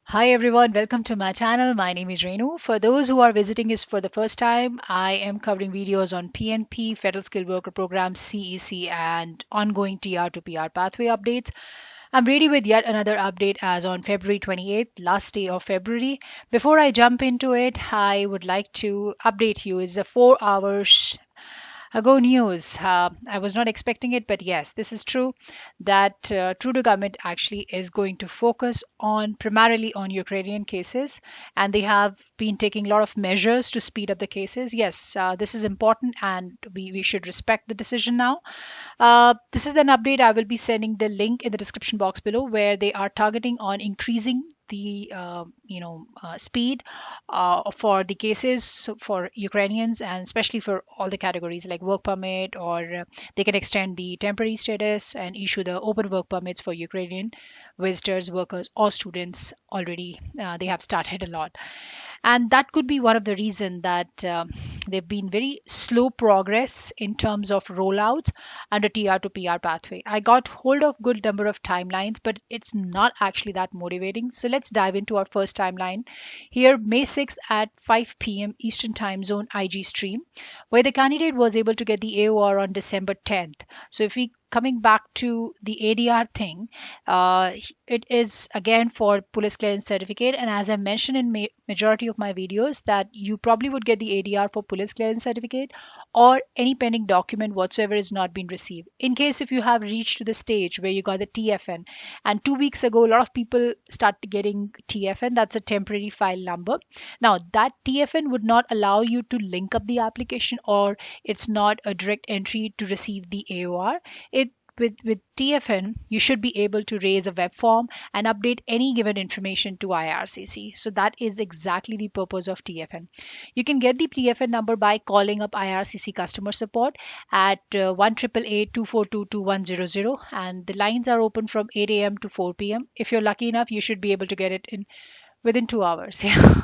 Hi everyone, welcome to my channel. My name is Renu. For those who are visiting us for the first time, I am covering videos on PNP, Federal Skilled Worker Program, CEC, and ongoing TR to PR pathway updates. I'm ready with yet another update as on February 28th, last day of February. Before I jump into it, I would like to update you. It's a 4 hours ago news. I was not expecting it, but yes, this is true that Trudeau government actually is going to focus on primarily on Ukrainian cases, and they have been taking a lot of measures to speed up the cases. Yes, this is important, and we should respect the decision now. This is an update. I will be sending the link in the description box below where they are targeting on increasing the speed for the cases for Ukrainians and especially for all the categories like work permit or they can extend the temporary status and issue the open work permits for Ukrainian visitors, workers or students already. They have started a lot, and that could be one of the reason that they've been very slow progress in terms of rollouts under TR to PR pathway. I got hold of good number of timelines, but it's not actually that motivating. So let's dive into our first timeline here. May 6th at 5 p.m. Eastern Time Zone IG stream, where the candidate was able to get the AOR on December 10th. So if we coming back to the ADR thing, uh, it is again for police clearance certificate, and as I mentioned in majority of my videos that you probably would get the ADR for police clearance certificate or any pending document whatsoever is not been received. In case if you have reached to the stage where you got the TFN, and 2 weeks ago a lot of people started getting TFN, that's a temporary file number. Now that TFN would not allow you to link up the application, or it's not a direct entry to receive the AOR. It with TFN, you should be able to raise a web form and update any given information to IRCC. So that is exactly the purpose of TFN. You can get the TFN number by calling up IRCC customer support at 1-888-242-2100, and the lines are open from 8 a.m. to 4 p.m. If you're lucky enough, you should be able to get it in within 2 hours. Yeah.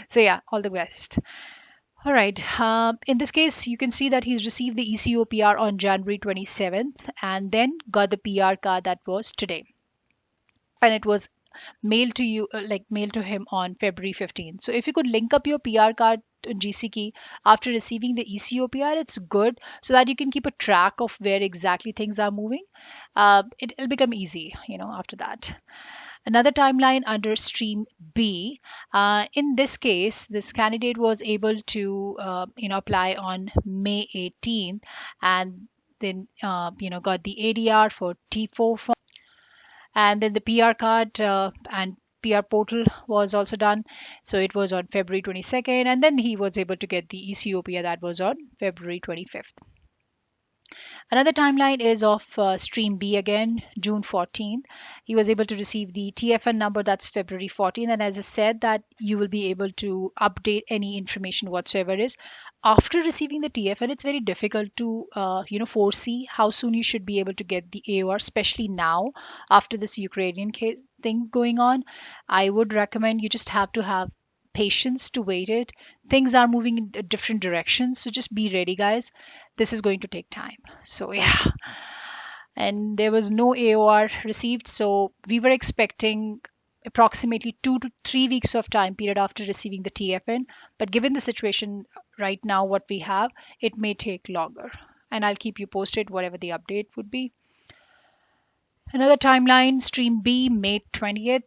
So yeah, all the best. All right. In this case, you can see that he's received the ECO PR on January 27th and then got the PR card that was today. And it was mailed to you, mailed to him on February 15th. So if you could link up your PR card to GC key after receiving the ECO PR, it's good so that you can keep a track of where exactly things are moving. It'll become easy, after that. Another timeline under stream B. In this case, this candidate was able to apply on May 18th and then got the ADR for T4 form, and then the PR card and PR portal was also done. So it was on February 22nd, and then he was able to get the ECOPR that was on February 25th. Another timeline is of Stream B again, June 14th. He was able to receive the TFN number, that's February 14th. And as I said, that you will be able to update any information whatsoever is. After receiving the TFN, it's very difficult to, foresee how soon you should be able to get the AOR, especially now after this Ukrainian case thing going on. I would recommend you just have to have patience to wait it. Things are moving in different directions, so just be ready, guys. This is going to take time. So yeah, and there was no AOR received, so we were expecting approximately 2 to 3 weeks of time period after receiving the TFN, but given the situation right now what we have, it may take longer, and I'll keep you posted whatever the update would be. Another timeline, Stream B, May 20th.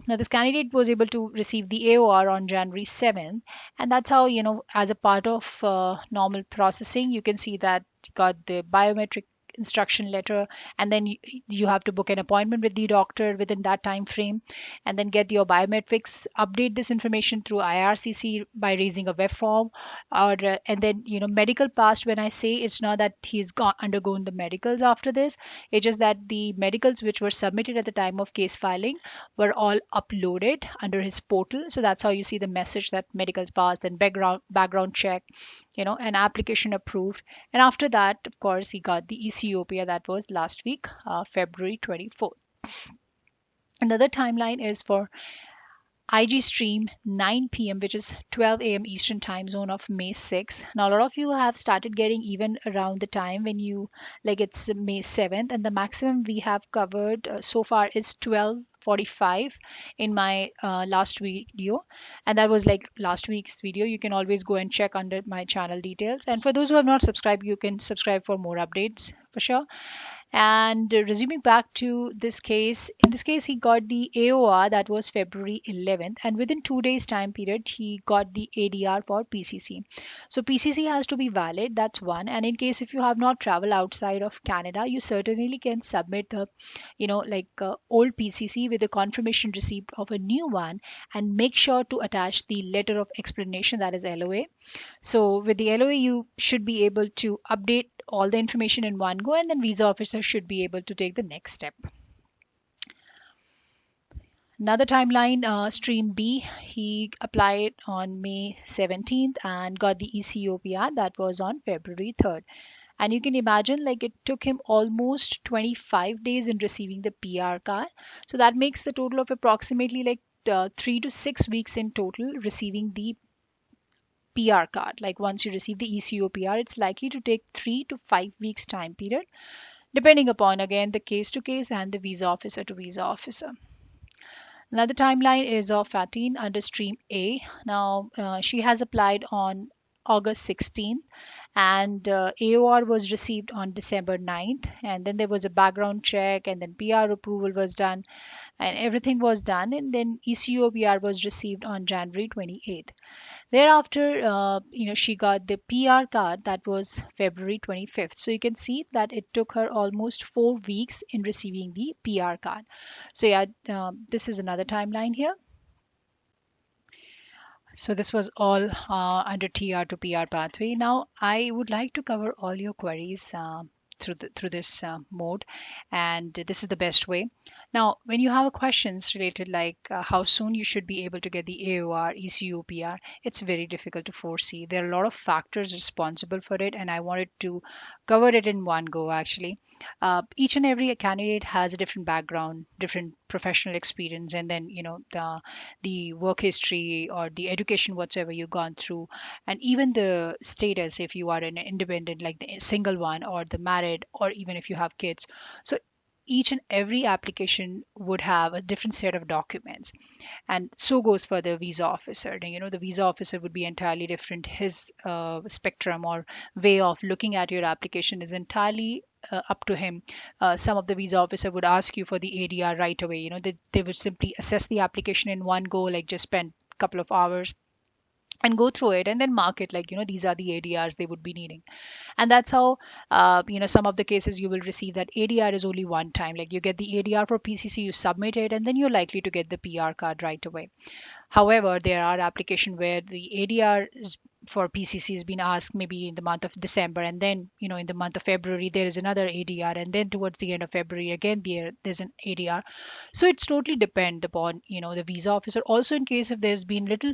Now, this candidate was able to receive the AOR on January 7th. And that's how, as a part of normal processing, you can see that you got the biometric instruction letter, and then you have to book an appointment with the doctor within that time frame, and then get your biometrics, update this information through IRCC by raising a web form, or and then medical passed. When I say, it's not that he's undergone the medicals after this, it's just that the medicals which were submitted at the time of case filing were all uploaded under his portal. So that's how you see the message that medicals passed, then background check, an application approved. And after that, of course, he got the ECOPA that was last week, February 24th. Another timeline is for IG stream 9 p.m., which is 12 a.m. Eastern time zone of May 6th. Now, a lot of you have started getting even around the time when it's May 7th, and the maximum we have covered so far is 12 45 in my last video, and that was like last week's video. You can always go and check under my channel details, and for those who have not subscribed, you can subscribe for more updates for sure. And resuming back to this case, in this case, he got the AOR that was February 11th, and within 2 days time period, he got the ADR for PCC. So PCC has to be valid, that's one. And in case if you have not traveled outside of Canada, you certainly can submit the, old PCC with a confirmation receipt of a new one, and make sure to attach the letter of explanation, that is LOA. So with the LOA, you should be able to update all the information in one go, and then visa officer should be able to take the next step. Another timeline, stream B, he applied on May 17th and got the ECOPR that was on February 3rd. And you can imagine, like, it took him almost 25 days in receiving the PR card. So that makes the total of approximately like 3 to 6 weeks in total receiving the PR card. Like once you receive the ECOPR, it's likely to take 3 to 5 weeks time period, depending upon again the case to case and the visa officer to visa officer. Another timeline is of Fatine under stream A. Now she has applied on August 16th, and AOR was received on December 9th, and then there was a background check, and then PR approval was done, and everything was done, and then ECOPR was received on January 28th. Thereafter, she got the PR card that was February 25th. So you can see that it took her almost 4 weeks in receiving the PR card. So yeah, this is another timeline here. So this was all under TR to PR pathway. Now I would like to cover all your queries through this mode, and this is the best way. Now, when you have questions related like how soon you should be able to get the AOR, ECOPR, it's very difficult to foresee. There are a lot of factors responsible for it, and I wanted to cover it in one go actually. Each and every candidate has a different background, different professional experience, and then the work history or the education whatsoever you've gone through, and even the status if you are an independent, like the single one, or the married, or even if you have kids. So each and every application would have a different set of documents, and so goes for the visa officer. The visa officer would be entirely different. His spectrum or way of looking at your application is entirely up to him. Some of the visa officer would ask you for the ADR right away. They would simply assess the application in one go, like just spend a couple of hours and go through it and then mark it like these are the ADRs they would be needing. And that's how some of the cases you will receive that ADR is only one time. Like you get the ADR for PCC, you submit it, and then you're likely to get the PR card right away. However, there are applications where the ADR for PCC has been asked maybe in the month of December, and then in the month of February there is another ADR, and then towards the end of February again there's an ADR. So it's totally depend upon the visa officer. Also, in case if there's been little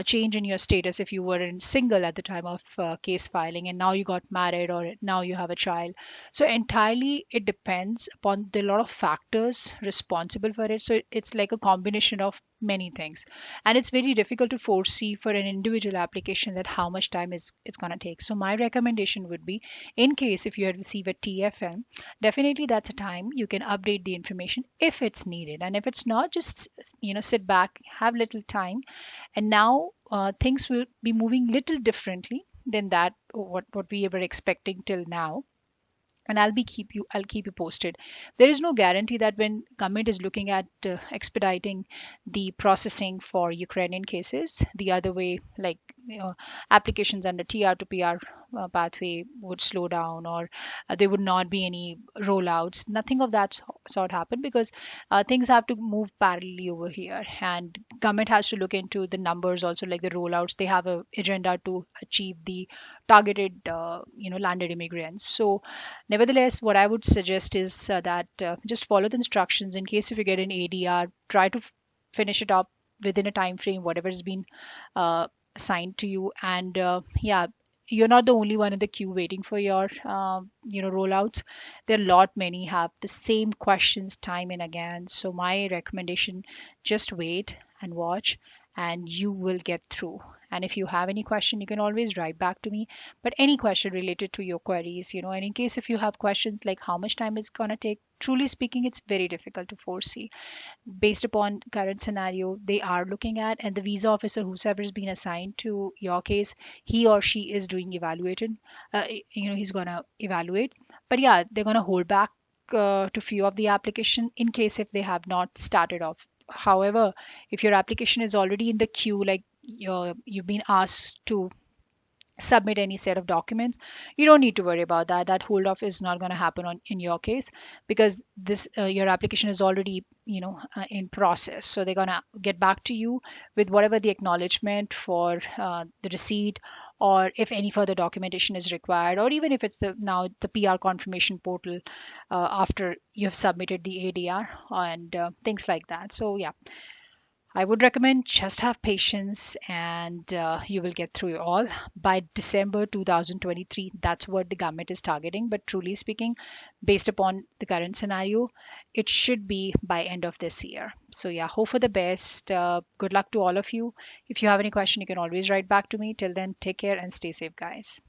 change in your status, if you were in single at the time of case filing and now you got married or now you have a child, so entirely it depends upon the lot of factors responsible for it. So it's like a combination of many things, and it's very difficult to foresee for an individual application that how much time it's going to take. So my recommendation would be, in case if you have received a TFM, definitely that's a time you can update the information if it's needed, and if it's not, just sit back, have little time, and now things will be moving little differently than that what we were expecting till now. And I'll keep you posted. There is no guarantee that when government is looking at expediting the processing for Ukrainian cases, the other way, like applications under TR to PR pathway would slow down, or there would not be any rollouts. Nothing of that sort happen, because things have to move parallelly over here, and government has to look into the numbers also, like the rollouts. They have a agenda to achieve the targeted landed immigrants. So nevertheless, what I would suggest is that just follow the instructions. In case if you get an ADR, try to finish it up within a time frame whatever has been assigned to you. And yeah, you're not the only one in the queue waiting for your rollouts. There are a lot many have the same questions time and again. So my recommendation, just wait and watch, and you will get through. And if you have any question, you can always write back to me. But any question related to your queries, and in case if you have questions like how much time is going to take truly speaking, it's very difficult to foresee. Based upon current scenario they are looking at, and the visa officer whosoever has been assigned to your case, he or she is doing evaluated, he's gonna evaluate. But yeah, they're gonna hold back to few of the application in case if they have not started off. However, if your application is already in the queue, like you've been asked to submit any set of documents, you don't need to worry about that. That hold off is not going to happen on in your case, because this your application is already in process. So they're going to get back to you with whatever the acknowledgement for the receipt, or if any further documentation is required, or even if it's the PR confirmation portal after you have submitted the ADR and things like that. So yeah, I would recommend just have patience, and you will get through it all by December 2023. That's what the government is targeting. But truly speaking, based upon the current scenario, it should be by end of this year. So yeah, hope for the best. Good luck to all of you. If you have any question, you can always write back to me. Till then, take care and stay safe, guys.